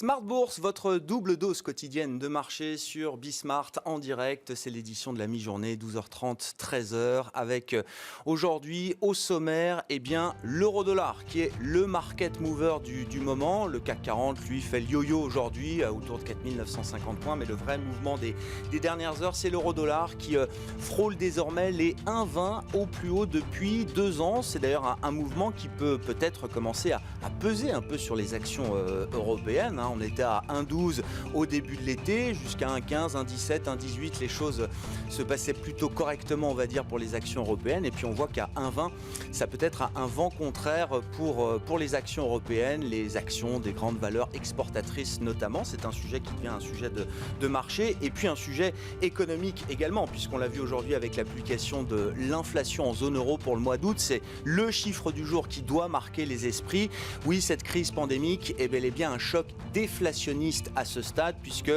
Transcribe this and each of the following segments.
Smart Bourse, votre double dose quotidienne de marché sur Bismart en direct. C'est l'édition de la mi-journée, 12h30, 13h, avec aujourd'hui au sommaire, l'euro-dollar qui est le market mover du moment. Le CAC 40, lui, fait le yo-yo aujourd'hui, autour de 4950 points. Mais le vrai mouvement des dernières heures, c'est l'euro-dollar qui frôle désormais les 1,20 au plus haut depuis 2 ans. C'est d'ailleurs un mouvement qui peut-être commencer à peser un peu sur les actions européennes. On était à 1,12 au début de l'été, jusqu'à 1,15, 1,17, 1,18. Les choses se passaient plutôt correctement, on va dire, pour les actions européennes. Et puis on voit qu'à 1,20, ça peut être un vent contraire pour les actions européennes, les actions des grandes valeurs exportatrices notamment. C'est un sujet qui devient un sujet de marché et puis un sujet économique également, puisqu'on l'a vu aujourd'hui avec la publication de l'inflation en zone euro pour le mois d'août. C'est le chiffre du jour qui doit marquer les esprits. Oui, cette crise pandémique est bel et bien un choc déflationniste à ce stade, puisque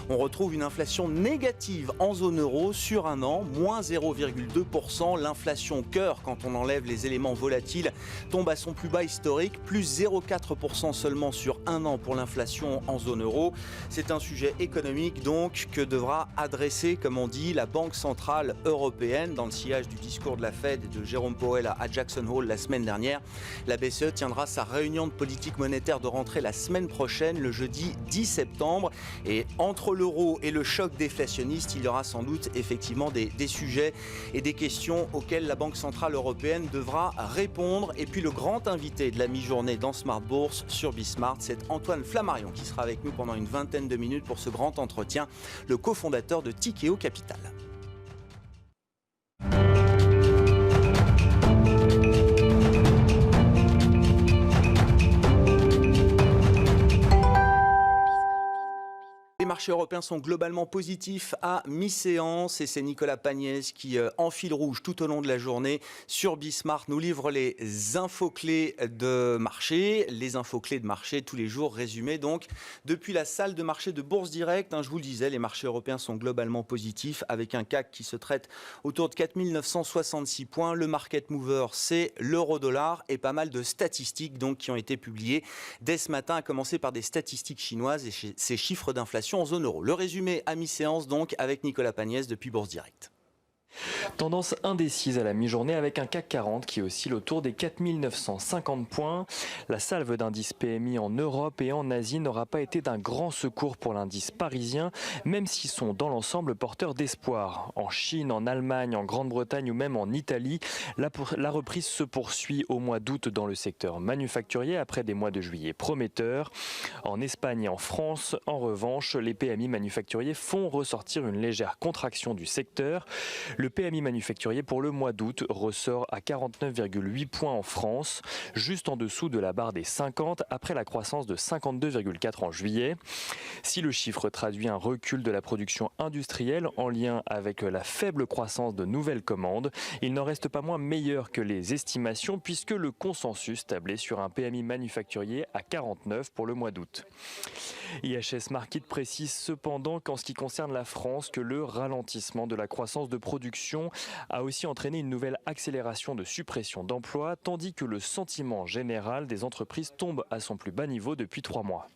on retrouve une inflation négative en zone euro sur un an, moins 0,2%. L'inflation cœur, quand on enlève les éléments volatiles, tombe à son plus bas historique, plus 0,4% seulement sur un an pour l'inflation en zone euro. C'est un sujet économique donc que devra adresser, comme on dit, la Banque centrale européenne. Dans le sillage du discours de la Fed et de Jérôme Powell à Jackson Hole la semaine dernière, la BCE tiendra sa réunion de politique monétaire de rentrée la semaine prochaine, le jeudi 10 septembre. Et entre l'euro et le choc déflationniste, il y aura sans doute effectivement des sujets et des questions auxquelles la Banque centrale européenne devra répondre. Et puis le grand invité de la mi-journée dans Smart Bourse sur Bismart, c'est Antoine Flammarion qui sera avec nous pendant une vingtaine de minutes pour ce grand entretien, le cofondateur de Tikehau Capital. Les marchés européens sont globalement positifs à mi-séance et c'est Nicolas Pagnès qui, en fil rouge tout au long de la journée, sur Bismart, nous livre les infos clés de marché. Les infos clés de marché tous les jours résumées donc depuis la salle de marché de Bourse Direct. Je vous le disais, les marchés européens sont globalement positifs avec un CAC qui se traite autour de 4966 points. Le market mover, c'est l'euro-dollar et pas mal de statistiques donc qui ont été publiées dès ce matin, à commencer par des statistiques chinoises et ces chiffres d'inflation en zone euro. Le résumé à mi-séance donc avec Nicolas Pagnès depuis Bourse Direct. Tendance indécise à la mi-journée avec un CAC 40 qui oscille autour des 4950 points. La salve d'indices PMI en Europe et en Asie n'aura pas été d'un grand secours pour l'indice parisien, même s'ils sont dans l'ensemble porteurs d'espoir. En Chine, en Allemagne, en Grande-Bretagne ou même en Italie, la reprise se poursuit au mois d'août dans le secteur manufacturier après des mois de juillet prometteurs. En Espagne et en France, en revanche, les PMI manufacturiers font ressortir une légère contraction du secteur. Le PMI manufacturier pour le mois d'août ressort à 49,8 points en France, juste en dessous de la barre des 50 après la croissance de 52,4 en juillet. Si le chiffre traduit un recul de la production industrielle en lien avec la faible croissance de nouvelles commandes, il n'en reste pas moins meilleur que les estimations puisque le consensus tablait sur un PMI manufacturier à 49 pour le mois d'août. IHS Markit précise cependant qu'en ce qui concerne la France, que le ralentissement de la croissance de production a aussi entraîné une nouvelle accélération de suppression d'emplois, tandis que le sentiment général des entreprises tombe à son plus bas niveau depuis 3 mois.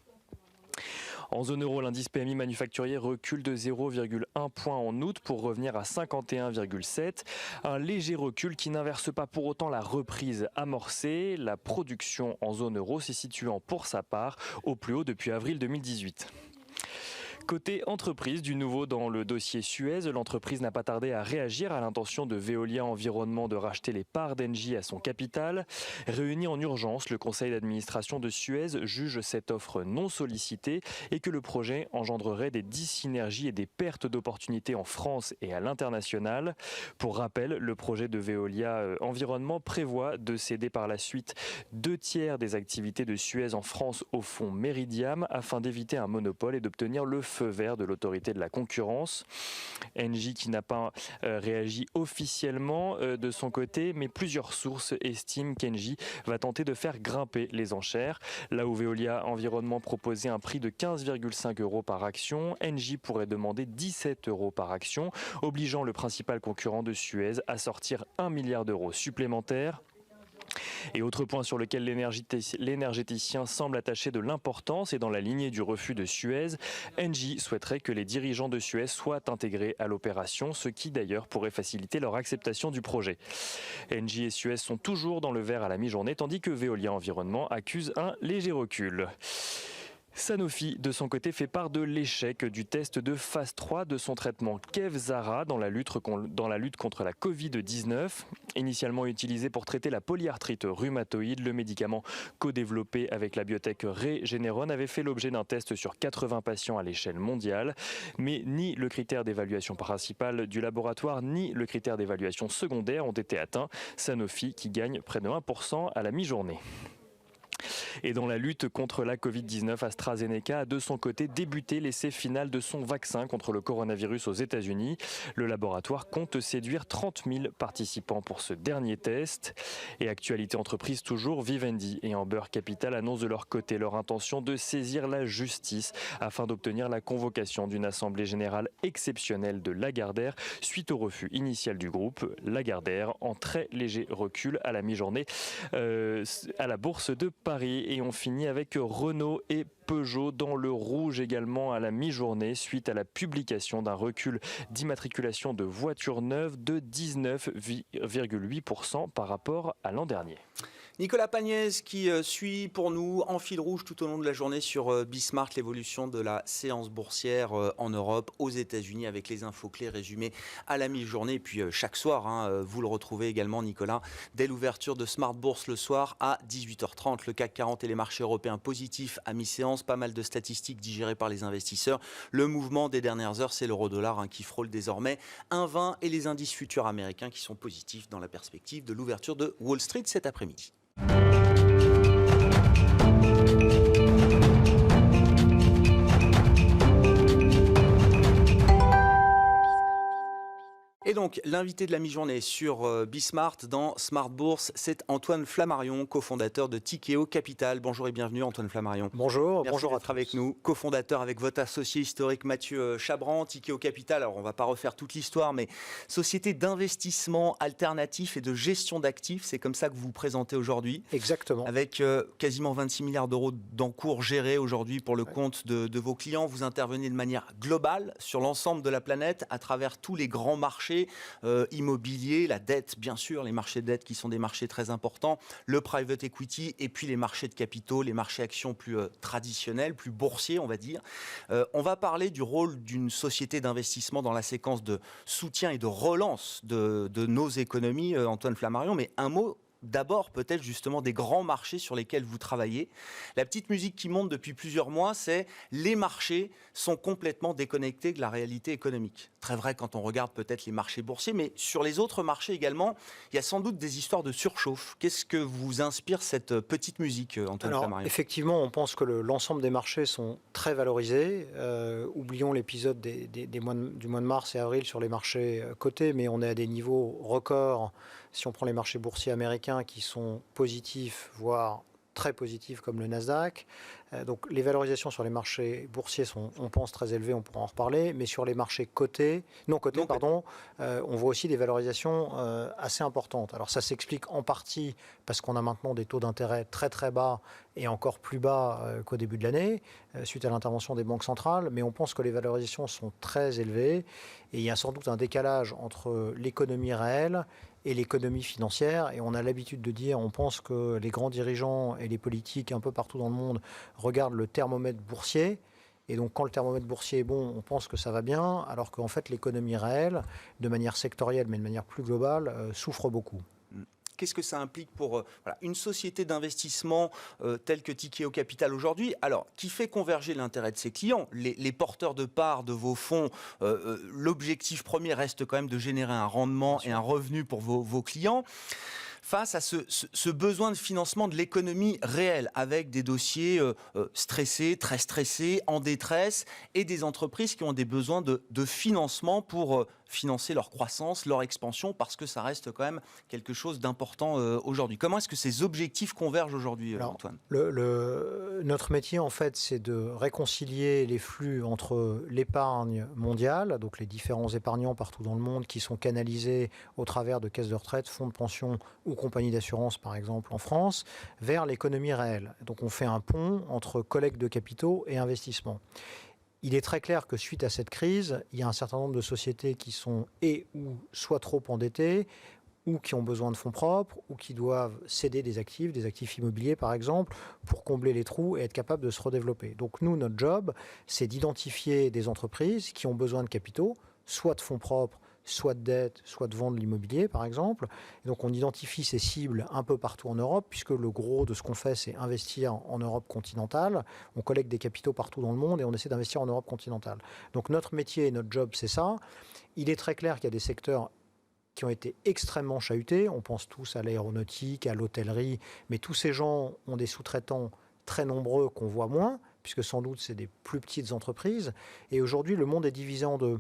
En zone euro, l'indice PMI manufacturier recule de 0,1 point en août pour revenir à 51,7. Un léger recul qui n'inverse pas pour autant la reprise amorcée. La production en zone euro s'est situant pour sa part au plus haut depuis avril 2018. Côté entreprise, du nouveau dans le dossier Suez, l'entreprise n'a pas tardé à réagir à l'intention de Veolia Environnement de racheter les parts d'Engie à son capital. Réuni en urgence, le conseil d'administration de Suez juge cette offre non sollicitée et que le projet engendrerait des dyssynergies et des pertes d'opportunités en France et à l'international. Pour rappel, le projet de Veolia Environnement prévoit de céder par la suite 2/3 des activités de Suez en France au fonds Meridiam afin d'éviter un monopole et d'obtenir le feu vert de l'autorité de la concurrence. Engie qui n'a pas réagi officiellement de son côté, mais plusieurs sources estiment qu'Engie va tenter de faire grimper les enchères. Là où Veolia Environnement proposait un prix de 15,5 € par action, Engie pourrait demander 17 € par action, obligeant le principal concurrent de Suez à sortir 1 milliard d'euros supplémentaires. Et autre point sur lequel l'énergéticien semble attacher de l'importance et dans la lignée du refus de Suez, Engie souhaiterait que les dirigeants de Suez soient intégrés à l'opération, ce qui d'ailleurs pourrait faciliter leur acceptation du projet. Engie et Suez sont toujours dans le vert à la mi-journée, tandis que Veolia Environnement accuse un léger recul. Sanofi, de son côté, fait part de l'échec du test de phase 3 de son traitement Kevzara dans la lutte contre la Covid-19. Initialement utilisé pour traiter la polyarthrite rhumatoïde, le médicament co-développé avec la biotech Regeneron avait fait l'objet d'un test sur 80 patients à l'échelle mondiale. Mais ni le critère d'évaluation principal du laboratoire, ni le critère d'évaluation secondaire ont été atteints. Sanofi qui gagne près de 1% à la mi-journée. Et dans la lutte contre la Covid-19, AstraZeneca a de son côté débuté l'essai final de son vaccin contre le coronavirus aux États-Unis. Le laboratoire compte séduire 30 000 participants pour ce dernier test. Et actualité entreprise toujours, Vivendi et Amber Capital annoncent de leur côté leur intention de saisir la justice afin d'obtenir la convocation d'une assemblée générale exceptionnelle de Lagardère suite au refus initial du groupe. Lagardère en très léger recul à la mi-journée à la bourse de Paris. Et on finit avec Renault et Peugeot dans le rouge également à la mi-journée suite à la publication d'un recul d'immatriculation de voitures neuves de 19,8% par rapport à l'an dernier. Nicolas Pagnès qui suit pour nous en fil rouge tout au long de la journée sur Bismart l'évolution de la séance boursière en Europe, aux États-Unis avec les infos clés résumées à la mi-journée. Et puis chaque soir, vous le retrouvez également Nicolas, dès l'ouverture de Smart Bourse le soir à 18h30. Le CAC 40 et les marchés européens positifs à mi-séance, pas mal de statistiques digérées par les investisseurs. Le mouvement des dernières heures, c'est l'euro-dollar qui frôle désormais 1,20 et les indices futurs américains qui sont positifs dans la perspective de l'ouverture de Wall Street cet après-midi. Et donc, l'invité de la mi-journée sur Bismart dans Smart Bourse, c'est Antoine Flammarion, cofondateur de Tikeo Capital. Bonjour et bienvenue Antoine Flammarion. Bonjour, merci bonjour d'être avec nous. Cofondateur avec votre associé historique Mathieu Chabran, Tikeo Capital. Alors, on ne va pas refaire toute l'histoire, mais société d'investissement alternatif et de gestion d'actifs, c'est comme ça que vous vous présentez aujourd'hui. Exactement. Avec quasiment 26 milliards d'euros d'encours gérés aujourd'hui pour le compte de vos clients. Vous intervenez de manière globale sur l'ensemble de la planète à travers tous les grands marchés immobiliers, la dette bien sûr, les marchés de dette qui sont des marchés très importants, le private equity et puis les marchés de capitaux, les marchés actions plus traditionnels, plus boursiers on va dire. On va parler du rôle d'une société d'investissement dans la séquence de soutien et de relance de nos économies, Antoine Flammarion, mais un mot d'abord peut-être justement des grands marchés sur lesquels vous travaillez. La petite musique qui monte depuis plusieurs mois, c'est les marchés sont complètement déconnectés de la réalité économique. Très vrai quand on regarde peut-être les marchés boursiers, mais sur les autres marchés également, il y a sans doute des histoires de surchauffe. Qu'est-ce que vous inspire cette petite musique, Antoine Flammarion ? Effectivement, on pense que l'ensemble des marchés sont très valorisés. Oublions l'épisode du mois de mars et avril sur les marchés cotés, mais on est à des niveaux records. Si on prend les marchés boursiers américains qui sont positifs, voire très positifs comme le Nasdaq. Donc les valorisations sur les marchés boursiers sont, on pense, très élevées, on pourra en reparler, mais sur les marchés non cotés, on voit aussi des valorisations assez importantes. Alors ça s'explique en partie parce qu'on a maintenant des taux d'intérêt très très bas et encore plus bas qu'au début de l'année, suite à l'intervention des banques centrales, mais on pense que les valorisations sont très élevées et il y a sans doute un décalage entre l'économie réelle et l'économie financière. Et on a l'habitude de dire, on pense que les grands dirigeants et les politiques un peu partout dans le monde regardent le thermomètre boursier. Et donc quand le thermomètre boursier est bon, on pense que ça va bien, alors qu'en fait l'économie réelle, de manière sectorielle mais de manière plus globale, souffre beaucoup. Qu'est-ce que ça implique pour une société d'investissement telle que Tikeo Capital aujourd'hui, alors qui fait converger l'intérêt de ses clients, les porteurs de parts de vos fonds, l'objectif premier reste quand même de générer un rendement et un revenu pour vos clients. Face à ce besoin de financement de l'économie réelle, avec des dossiers stressés, très stressés, en détresse, et des entreprises qui ont des besoins de financement pour financer leur croissance, leur expansion, parce que ça reste quand même quelque chose d'important aujourd'hui. Comment est-ce que ces objectifs convergent aujourd'hui, Antoine ? Notre métier, en fait, c'est de réconcilier les flux entre l'épargne mondiale, donc les différents épargnants partout dans le monde qui sont canalisés au travers de caisses de retraite, fonds de pension ou compagnies d'assurance, par exemple en France, vers l'économie réelle. Donc on fait un pont entre collecte de capitaux et investissement. Il est très clair que suite à cette crise, il y a un certain nombre de sociétés qui sont ou soit trop endettées, ou qui ont besoin de fonds propres, ou qui doivent céder des actifs immobiliers par exemple, pour combler les trous et être capables de se redévelopper. Donc nous, notre job, c'est d'identifier des entreprises qui ont besoin de capitaux, soit de fonds propres, soit de dette, soit de vendre l'immobilier par exemple. Et donc on identifie ces cibles un peu partout en Europe, puisque le gros de ce qu'on fait, c'est investir en Europe continentale. On collecte des capitaux partout dans le monde et on essaie d'investir en Europe continentale. Donc notre métier et notre job, c'est ça. Il est très clair qu'il y a des secteurs qui ont été extrêmement chahutés. On pense tous à l'aéronautique, à l'hôtellerie, mais tous ces gens ont des sous-traitants très nombreux qu'on voit moins, puisque sans doute c'est des plus petites entreprises. Et aujourd'hui, le monde est divisé en deux.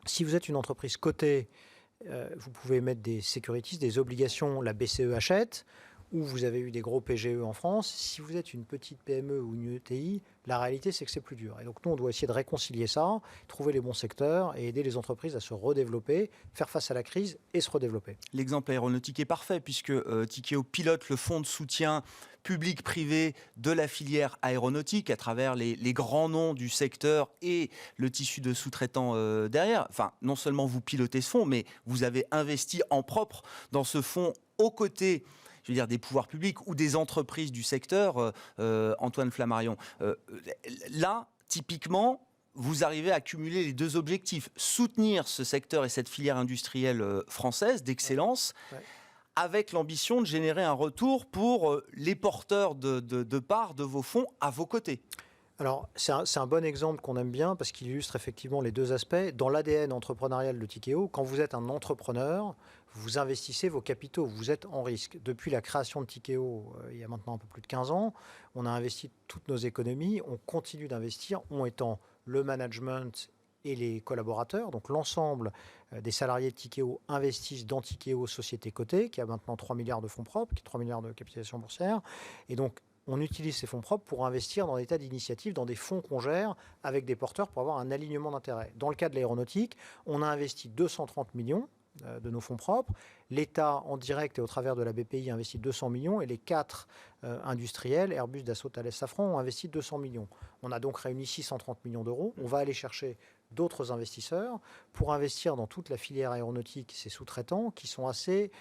Si vous êtes une entreprise cotée, vous pouvez émettre des securities, des obligations, la BCE achète, ou vous avez eu des gros PGE en France. Si vous êtes une petite PME ou une ETI, la réalité, c'est que c'est plus dur. Et donc, nous, on doit essayer de réconcilier ça, trouver les bons secteurs et aider les entreprises à se redévelopper, faire face à la crise et se redévelopper. L'exemple aéronautique est parfait, puisque Tikehau pilote le fonds de soutien public-privé de la filière aéronautique à travers les grands noms du secteur et le tissu de sous-traitants derrière. Enfin, non seulement vous pilotez ce fonds, mais vous avez investi en propre dans ce fonds aux côtés, je veux dire, des pouvoirs publics ou des entreprises du secteur, Antoine Flammarion. Là, typiquement, vous arrivez à cumuler les deux objectifs, soutenir ce secteur et cette filière industrielle française d'excellence, avec l'ambition de générer un retour pour les porteurs de parts de vos fonds à vos côtés. Alors, c'est un bon exemple qu'on aime bien parce qu'il illustre effectivement les deux aspects. Dans l'ADN entrepreneurial de Tikehau, quand vous êtes un entrepreneur, vous investissez vos capitaux, vous êtes en risque. Depuis la création de Tikehau, il y a maintenant un peu plus de 15 ans, on a investi toutes nos économies, on continue d'investir, on étant le management et les collaborateurs. Donc l'ensemble des salariés de Tikehau investissent dans Tikehau Société Cotée, qui a maintenant 3 milliards de fonds propres, qui est 3 milliards de capitalisation boursière. Et donc, on utilise ces fonds propres pour investir dans des tas d'initiatives, dans des fonds qu'on gère avec des porteurs pour avoir un alignement d'intérêts. Dans le cas de l'aéronautique, on a investi 230 millions de nos fonds propres. L'État, en direct et au travers de la BPI, a investi 200 millions et les 4 industriels, Airbus, Dassault, Thales, Safran, ont investi 200 millions. On a donc réuni 630 millions d'euros. On va aller chercher d'autres investisseurs pour investir dans toute la filière aéronautique, ces sous-traitants qui sont assez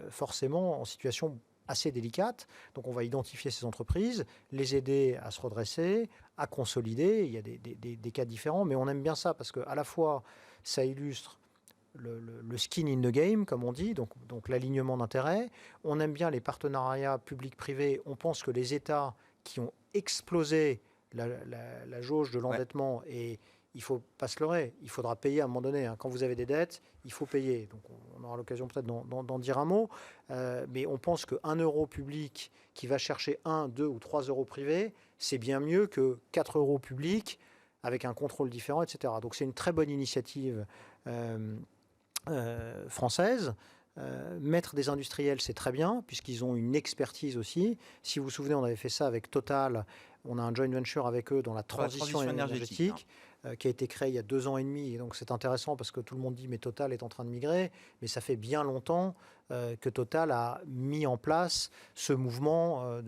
forcément en situation assez délicate. Donc on va identifier ces entreprises, les aider à se redresser, à consolider. Il y a des cas différents, mais on aime bien ça parce qu'à la fois ça illustre le skin in the game, comme on dit, donc l'alignement d'intérêts. On aime bien les partenariats publics-privés. On pense que les États qui ont explosé la jauge de l'endettement, et il ne faut pas se leurrer, il faudra payer à un moment donné. Hein. Quand vous avez des dettes, il faut payer. Donc on aura l'occasion peut-être d'en dire un mot. Mais on pense qu'un euro public qui va chercher 1, 2 ou 3 euros privés, c'est bien mieux que 4 euros publics avec un contrôle différent, etc. Donc c'est une très bonne initiative française. Mettre des industriels, c'est très bien, puisqu'ils ont une expertise aussi. Si vous vous souvenez, on avait fait ça avec Total. On a un joint venture avec eux dans la transition énergétique qui a été créé il y a 2 ans et demi. Et donc c'est intéressant parce que tout le monde dit mais Total est en train de migrer. Mais ça fait bien longtemps que Total a mis en place ce mouvement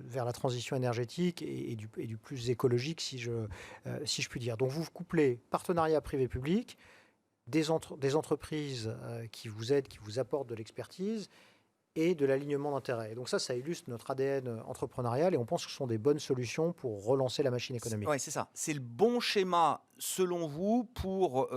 vers la transition énergétique et du plus écologique, si je puis dire. Donc vous couplez partenariat privé-public, des entreprises qui vous aident, qui vous apportent de l'expertise et de l'alignement d'intérêts. Et donc ça illustre notre ADN entrepreneurial et on pense que ce sont des bonnes solutions pour relancer la machine économique. Oui, c'est ça. C'est le bon schéma, selon vous, pour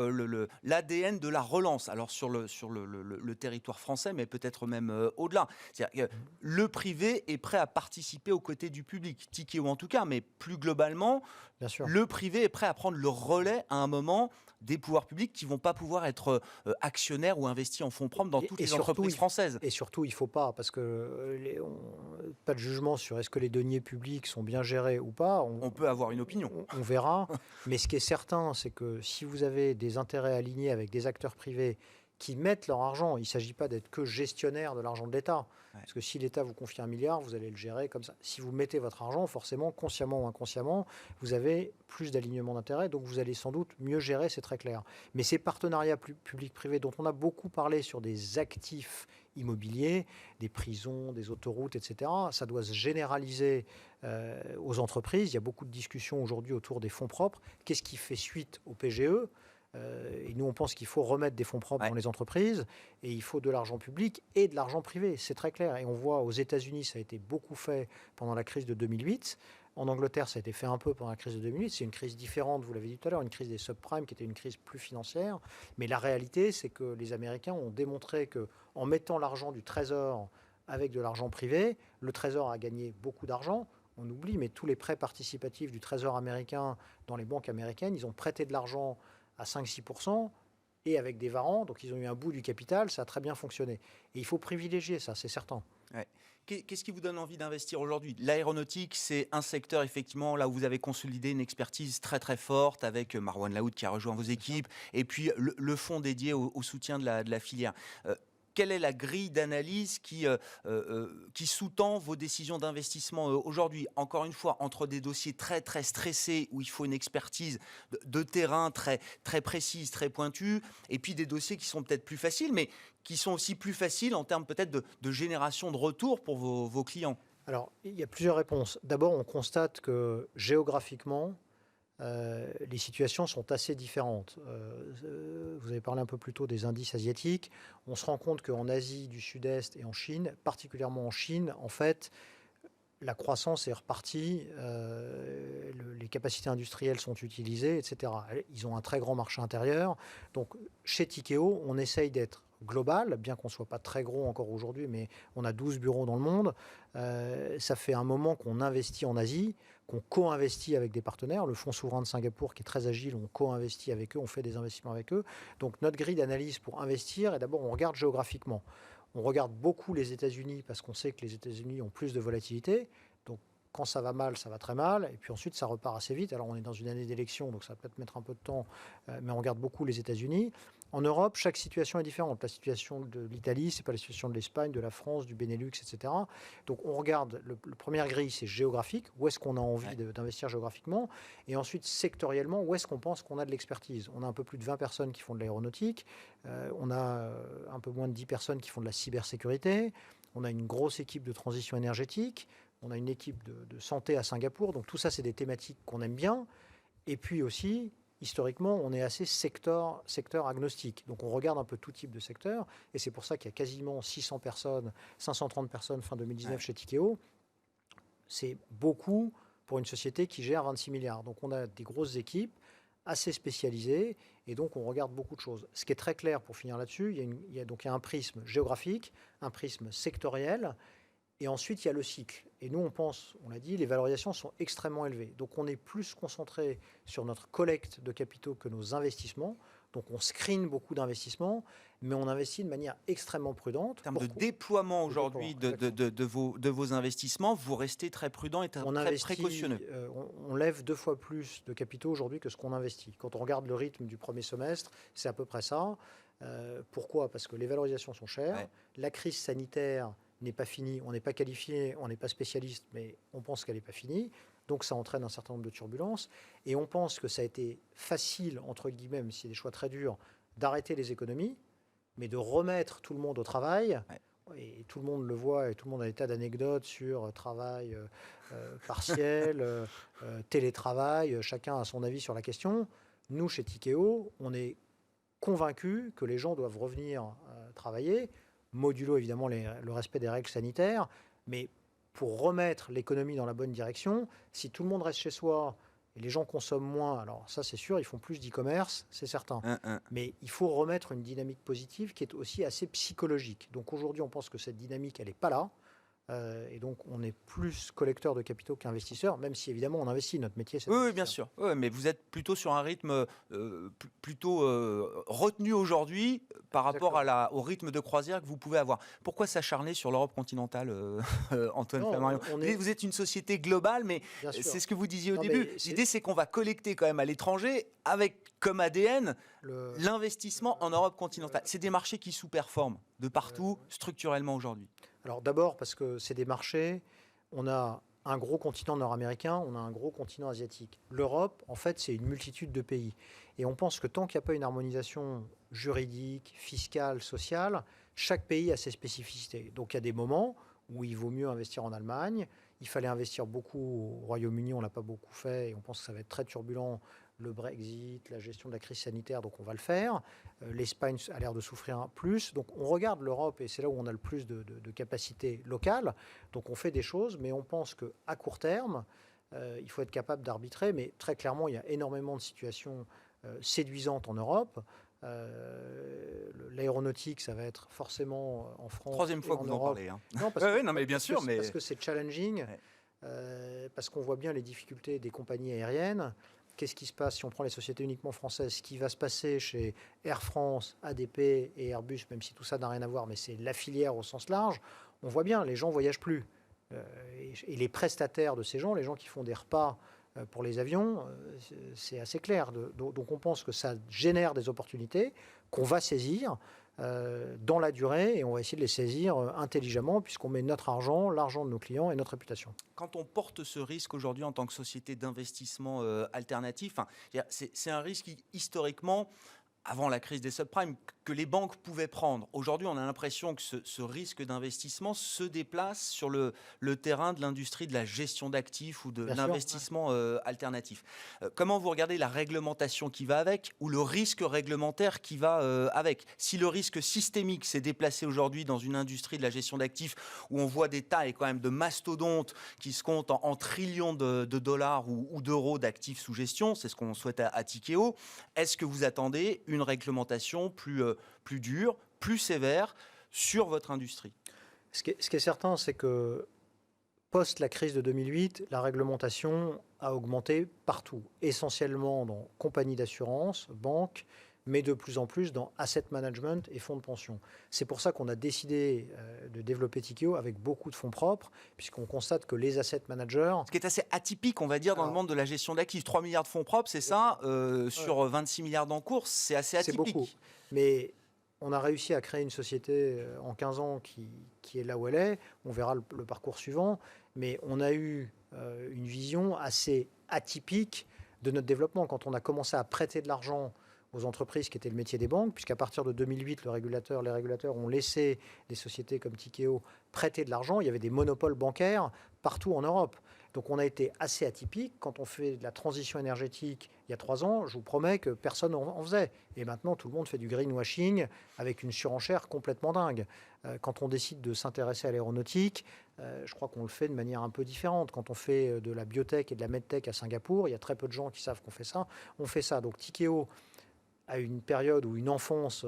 l'ADN de la relance. Alors sur le territoire français, mais peut-être même au-delà. C'est-à-dire que le privé est prêt à participer aux côtés du public, Tikehau en tout cas, mais plus globalement, bien sûr, le privé est prêt à prendre le relais à un moment des pouvoirs publics qui ne vont pas pouvoir être actionnaires ou investis en fonds propres dans toutes les entreprises françaises. Et surtout, il ne faut pas, parce que pas de jugement sur est-ce que les deniers publics sont bien gérés ou pas. On peut avoir une opinion. On verra. Mais ce qui est certain, c'est que si vous avez des intérêts alignés avec des acteurs privés qui mettent leur argent, il ne s'agit pas d'être que gestionnaire de l'argent de l'État. Ouais. Parce que si l'État vous confie 1 milliard, vous allez le gérer comme ça. Si vous mettez votre argent, forcément, consciemment ou inconsciemment, vous avez plus d'alignement d'intérêts, donc vous allez sans doute mieux gérer, c'est très clair. Mais ces partenariats public-privé dont on a beaucoup parlé sur des actifs immobiliers, des prisons, des autoroutes, etc., ça doit se généraliser aux entreprises. Il y a beaucoup de discussions aujourd'hui autour des fonds propres. Qu'est-ce qui fait suite au PGE ? Et nous, on pense qu'il faut remettre des fonds propres dans les entreprises et il faut de l'argent public et de l'argent privé. C'est très clair. Et on voit aux États-Unis, ça a été beaucoup fait pendant la crise de 2008. En Angleterre, ça a été fait un peu pendant la crise de 2008. C'est une crise différente, vous l'avez dit tout à l'heure, une crise des subprimes qui était une crise plus financière. Mais la réalité, c'est que les Américains ont démontré qu'en mettant l'argent du Trésor avec de l'argent privé, le Trésor a gagné beaucoup d'argent. On oublie, mais tous les prêts participatifs du Trésor américain dans les banques américaines, ils ont prêté de l'argent à 5-6% et avec des varants, donc ils ont eu un bout du capital, ça a très bien fonctionné. Et il faut privilégier ça, c'est certain. Ouais. Qu'est-ce qui vous donne envie d'investir aujourd'hui ? L'aéronautique, c'est un secteur effectivement là où vous avez consolidé une expertise très très forte avec Marwan Laoud qui a rejoint vos équipes et puis le fonds dédié au soutien de la filière. Quelle est la grille d'analyse qui sous-tend vos décisions d'investissement aujourd'hui ? Encore une fois, entre des dossiers très très stressés où il faut une expertise de terrain très très précise, très pointue, et puis des dossiers qui sont peut-être plus faciles, mais qui sont aussi plus faciles en termes peut-être de génération de retour pour vos clients. Alors, il y a plusieurs réponses. D'abord, on constate que géographiquement, les situations sont assez différentes. Vous avez parlé un peu plus tôt des indices asiatiques. On se rend compte qu'en Asie du Sud-Est et en Chine, particulièrement en Chine, en fait, la croissance est repartie, les capacités industrielles sont utilisées, etc. Ils ont un très grand marché intérieur. Donc, chez Tikehau, on essaye d'être global, bien qu'on ne soit pas très gros encore aujourd'hui, mais on a 12 bureaux dans le monde. Ça fait un moment qu'on investit en Asie, qu'on co-investit avec des partenaires. Le Fonds souverain de Singapour, qui est très agile, on co-investit avec eux, on fait des investissements avec eux. Donc notre grille d'analyse pour investir, et d'abord on regarde géographiquement. On regarde beaucoup les États-Unis parce qu'on sait que les États-Unis ont plus de volatilité. Donc quand ça va mal, ça va très mal. Et puis ensuite, ça repart assez vite. Alors on est dans une année d'élection, donc ça va peut-être mettre un peu de temps, mais on regarde beaucoup les États-Unis. En Europe, chaque situation est différente. La situation de l'Italie, c'est pas la situation de l'Espagne, de la France, du Benelux, etc. Donc on regarde, le première grille, c'est géographique. Où est-ce qu'on a envie d'investir géographiquement ? Et ensuite, sectoriellement, où est-ce qu'on pense qu'on a de l'expertise ? On a un peu plus de 20 personnes qui font de l'aéronautique. On a un peu moins de 10 personnes qui font de la cybersécurité. On a une grosse équipe de transition énergétique. On a une équipe de santé à Singapour. Donc tout ça, c'est des thématiques qu'on aime bien. Et puis aussi, historiquement, on est assez secteur agnostique. Donc on regarde un peu tout type de secteur. Et c'est pour ça qu'il y a quasiment 600 personnes, 530 personnes fin 2019 chez Tikehau. C'est beaucoup pour une société qui gère 26 milliards. Donc on a des grosses équipes assez spécialisées. Et donc on regarde beaucoup de choses. Ce qui est très clair pour finir là-dessus, il y a un prisme géographique, un prisme sectoriel. Et ensuite, il y a le cycle. Et nous, on pense, on l'a dit, les valorisations sont extrêmement élevées. Donc, on est plus concentré sur notre collecte de capitaux que nos investissements. Donc, on screen beaucoup d'investissements, mais on investit de manière extrêmement prudente. En termes de déploiement aujourd'hui de vos investissements, vous restez très prudent et très précautionneux. On lève 2 fois plus de capitaux aujourd'hui que ce qu'on investit. Quand on regarde le rythme du premier semestre, c'est à peu près ça. Pourquoi ? Parce que les valorisations sont chères. Ouais. La crise sanitaire n'est pas finie, on n'est pas qualifié, on n'est pas spécialiste, mais on pense qu'elle n'est pas finie. Donc ça entraîne un certain nombre de turbulences. Et on pense que ça a été facile, entre guillemets, même s'il y a des choix très durs, d'arrêter les économies, mais de remettre tout le monde au travail. Ouais. Et tout le monde le voit, et tout le monde a des tas d'anecdotes sur travail partiel, télétravail, chacun a son avis sur la question. Nous, chez Tikehau, on est convaincus que les gens doivent revenir travailler, modulo évidemment le respect des règles sanitaires, mais pour remettre l'économie dans la bonne direction, si tout le monde reste chez soi et les gens consomment moins, alors ça c'est sûr, ils font plus d'e-commerce, c'est certain. Mais il faut remettre une dynamique positive qui est aussi assez psychologique. Donc aujourd'hui, on pense que cette dynamique, elle n'est pas là. Et donc, on est plus collecteur de capitaux qu'investisseur, même si évidemment on investit. Notre métier, c'est Oui, bien sûr. Oui, mais vous êtes plutôt sur un rythme plutôt retenu aujourd'hui par rapport au rythme de croisière que vous pouvez avoir. Pourquoi s'acharner sur l'Europe continentale, Antoine Flammarion? Vous êtes une société globale, mais c'est ce que vous disiez au début. L'idée, c'est qu'on va collecter quand même à l'étranger avec comme ADN l'investissement en Europe continentale. C'est des marchés qui sous-performent de partout structurellement aujourd'hui. Alors d'abord parce que c'est des marchés, on a un gros continent nord-américain, on a un gros continent asiatique. L'Europe, en fait, c'est une multitude de pays. Et on pense que tant qu'il n'y a pas une harmonisation juridique, fiscale, sociale, chaque pays a ses spécificités. Donc il y a des moments où il vaut mieux investir en Allemagne. Il fallait investir beaucoup au Royaume-Uni, on ne l'a pas beaucoup fait et on pense que ça va être très turbulent. Le Brexit, la gestion de la crise sanitaire, donc on va le faire. L'Espagne a l'air de souffrir plus. Donc on regarde l'Europe et c'est là où on a le plus de capacités locales. Donc on fait des choses, mais on pense qu'à court terme, il faut être capable d'arbitrer. Mais très clairement, il y a énormément de situations séduisantes en Europe. L'aéronautique, ça va être forcément en France. Troisième fois que vous en parlez. Hein. Non, parce que, non, mais bien sûr. Parce que c'est challenging, parce qu'on voit bien les difficultés des compagnies aériennes. Qu'est-ce qui se passe si on prend les sociétés uniquement françaises? Ce qui va se passer chez Air France, ADP et Airbus, même si tout ça n'a rien à voir, mais c'est la filière au sens large, on voit bien, les gens ne voyagent plus. Et les prestataires de ces gens, les gens qui font des repas pour les avions, c'est assez clair. Donc on pense que ça génère des opportunités qu'on va saisir dans la durée et on va essayer de les saisir intelligemment puisqu'on met notre argent, l'argent de nos clients et notre réputation. Quand on porte ce risque aujourd'hui en tant que société d'investissement alternatif, c'est un risque qui, historiquement, avant la crise des subprimes, que les banques pouvaient prendre. Aujourd'hui, on a l'impression que ce risque d'investissement se déplace sur le terrain de l'industrie de la gestion d'actifs ou de l'investissement alternatif. Comment vous regardez la réglementation qui va avec ou le risque réglementaire qui va avec? Si le risque systémique s'est déplacé aujourd'hui dans une industrie de la gestion d'actifs où on voit des tailles quand même de mastodontes qui se comptent en trillions de dollars ou d'euros d'actifs sous gestion, c'est ce qu'on souhaite à Tikehau, est-ce que vous attendez une réglementation plus dure, plus sévère sur votre industrie? Ce qui est certain, c'est que post la crise de 2008, la réglementation a augmenté partout, essentiellement dans compagnies d'assurance, banques, mais de plus en plus dans asset management et fonds de pension. C'est pour ça qu'on a décidé de développer Tikehau avec beaucoup de fonds propres, puisqu'on constate que les asset managers... Ce qui est assez atypique, on va dire, dans le monde de la gestion d'actifs. 3 milliards de fonds propres, c'est ça, sur 26 milliards d'encours, c'est assez atypique. C'est beaucoup. Mais on a réussi à créer une société en 15 ans qui est là où elle est. On verra le parcours suivant. Mais on a eu une vision assez atypique de notre développement. Quand on a commencé à prêter de l'argent aux entreprises, qui était le métier des banques, puisqu'à partir de 2008, les régulateurs ont laissé les sociétés comme Tikehau prêter de l'argent. Il y avait des monopoles bancaires partout en Europe. Donc on a été assez atypique. Quand on fait de la transition énergétique il y a 3 ans, je vous promets que personne en faisait. Et maintenant, tout le monde fait du greenwashing avec une surenchère complètement dingue. Quand on décide de s'intéresser à l'aéronautique, je crois qu'on le fait de manière un peu différente. Quand on fait de la biotech et de la medtech à Singapour, il y a très peu de gens qui savent qu'on fait ça. On fait ça. Donc Tikehau à une période ou une enfance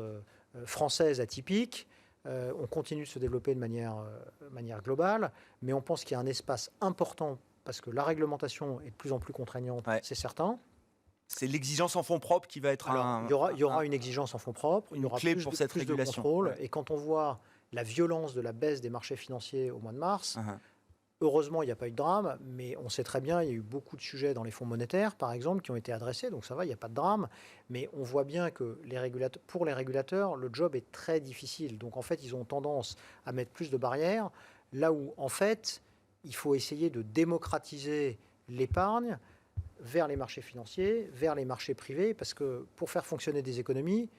française atypique. On continue de se développer de manière globale, mais on pense qu'il y a un espace important parce que la réglementation est de plus en plus contraignante, c'est certain. C'est l'exigence en fonds propres qui va être il y aura une exigence en fonds propres, il y aura clé pour cette régulation. De contrôle, et quand on voit la violence de la baisse des marchés financiers au mois de mars, heureusement, il n'y a pas eu de drame, mais on sait très bien, il y a eu beaucoup de sujets dans les fonds monétaires, par exemple, qui ont été adressés, donc ça va, il n'y a pas de drame. Mais on voit bien que pour les régulateurs, le job est très difficile. Donc en fait, ils ont tendance à mettre plus de barrières, là où en fait, il faut essayer de démocratiser l'épargne vers les marchés financiers, vers les marchés privés, parce que pour faire fonctionner des économies,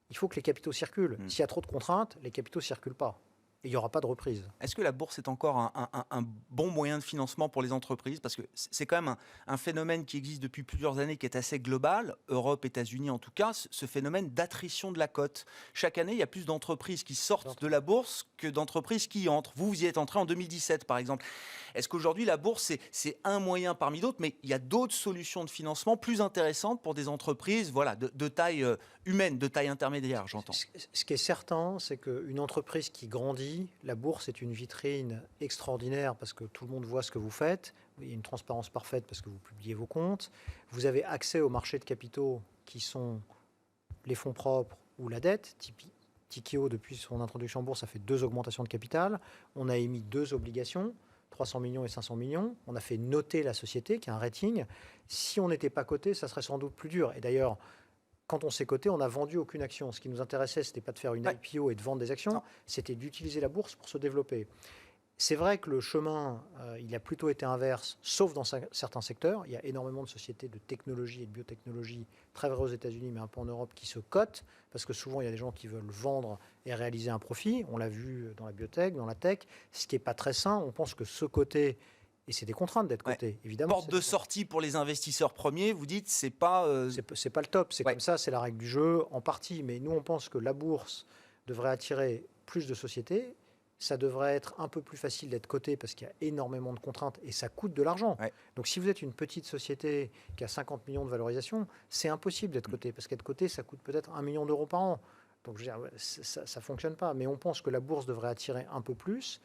il faut que les capitaux circulent. S'il y a trop de contraintes, les capitaux ne circulent pas. Et il n'y aura pas de reprise. Est-ce que la bourse est encore un bon moyen de financement pour les entreprises? Parce que c'est quand même un phénomène qui existe depuis plusieurs années, qui est assez global, Europe, États-Unis en tout cas, ce phénomène d'attrition de la cote. Chaque année, il y a plus d'entreprises qui sortent de la bourse que d'entreprises qui y entrent. Vous y êtes entré en 2017, par exemple. Est-ce qu'aujourd'hui, la bourse, c'est un moyen parmi d'autres, mais il y a d'autres solutions de financement plus intéressantes pour des entreprises de taille humaine, de taille intermédiaire, j'entends? Ce qui est certain, c'est qu'une entreprise qui grandit dit, la bourse est une vitrine extraordinaire parce que tout le monde voit ce que vous faites. Il y a une transparence parfaite parce que vous publiez vos comptes. Vous avez accès aux marchés de capitaux qui sont les fonds propres ou la dette. Tikehau, depuis son introduction en bourse, a fait 2 augmentations de capital. On a émis 2 obligations, 300 millions et 500 millions. On a fait noter la société, qui a un rating. Si on n'était pas coté, ça serait sans doute plus dur. Et d'ailleurs, quand on s'est coté, on n'a vendu aucune action. Ce qui nous intéressait, ce n'était pas de faire une IPO et de vendre des actions, c'était d'utiliser la bourse pour se développer. C'est vrai que le chemin, il a plutôt été inverse, sauf dans certains secteurs. Il y a énormément de sociétés de technologie et de biotechnologie, très vraies aux États-Unis, mais un peu en Europe, qui se cotent, parce que souvent, il y a des gens qui veulent vendre et réaliser un profit. On l'a vu dans la biotech, dans la tech, ce qui n'est pas très sain. On pense que ce côté, et c'est des contraintes d'être coté, évidemment. Porte de sortie pour les investisseurs premiers, vous dites, c'est pas... C'est pas le top, c'est comme ça, c'est la règle du jeu, en partie. Mais nous, on pense que la bourse devrait attirer plus de sociétés. Ça devrait être un peu plus facile d'être coté parce qu'il y a énormément de contraintes et ça coûte de l'argent. Donc si vous êtes une petite société qui a 50 millions de valorisation, c'est impossible d'être coté parce qu'être coté, ça coûte peut-être 1 million d'euros par an. Donc je veux dire, ça ne fonctionne pas. Mais on pense que la bourse devrait attirer un peu plus.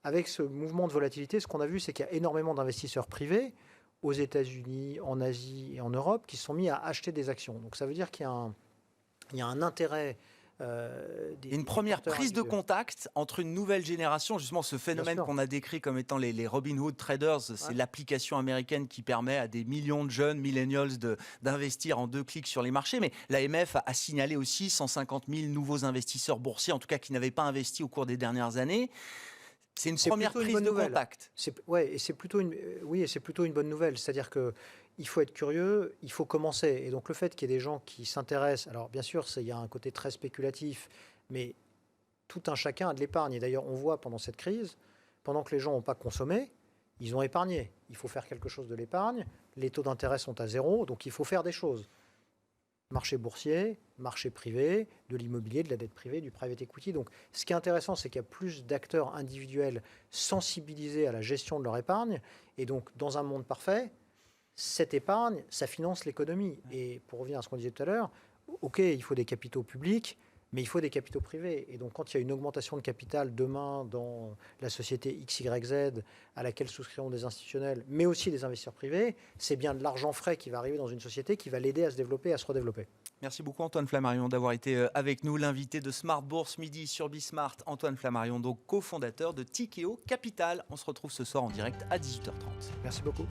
Avec ce mouvement de volatilité, ce qu'on a vu, c'est qu'il y a énormément d'investisseurs privés aux États-Unis, en Asie et en Europe qui se sont mis à acheter des actions. Donc ça veut dire qu'il y a un intérêt... une première prise de contact entre une nouvelle génération, justement ce phénomène qu'on a décrit comme étant les Robin Hood traders, c'est l'application américaine qui permet à des millions de jeunes millennials d'investir en 2 clics sur les marchés. Mais l'AMF a signalé aussi 150 000 nouveaux investisseurs boursiers, en tout cas qui n'avaient pas investi au cours des dernières années. C'est une première prise de contact. Et c'est plutôt une bonne nouvelle. C'est-à-dire que il faut être curieux, il faut commencer. Et donc le fait qu'il y ait des gens qui s'intéressent, alors bien sûr, il y a un côté très spéculatif, mais tout un chacun a de l'épargne. Et d'ailleurs, on voit pendant cette crise, pendant que les gens n'ont pas consommé, ils ont épargné. Il faut faire quelque chose de l'épargne. Les taux d'intérêt sont à 0, donc il faut faire des choses. Marché boursier, marché privé, de l'immobilier, de la dette privée, du private equity. Donc ce qui est intéressant, c'est qu'il y a plus d'acteurs individuels sensibilisés à la gestion de leur épargne. Et donc, dans un monde parfait, cette épargne, ça finance l'économie. Et pour revenir à ce qu'on disait tout à l'heure, OK, il faut des capitaux publics, mais il faut des capitaux privés. Et donc, quand il y a une augmentation de capital demain dans la société XYZ à laquelle souscriront des institutionnels, mais aussi des investisseurs privés, c'est bien de l'argent frais qui va arriver dans une société qui va l'aider à se développer, à se redévelopper. Merci beaucoup Antoine Flammarion d'avoir été avec nous, l'invité de Smart Bourse Midi sur Bismart. Antoine Flammarion, donc cofondateur de Tikehau Capital. On se retrouve ce soir en direct à 18h30. Merci beaucoup.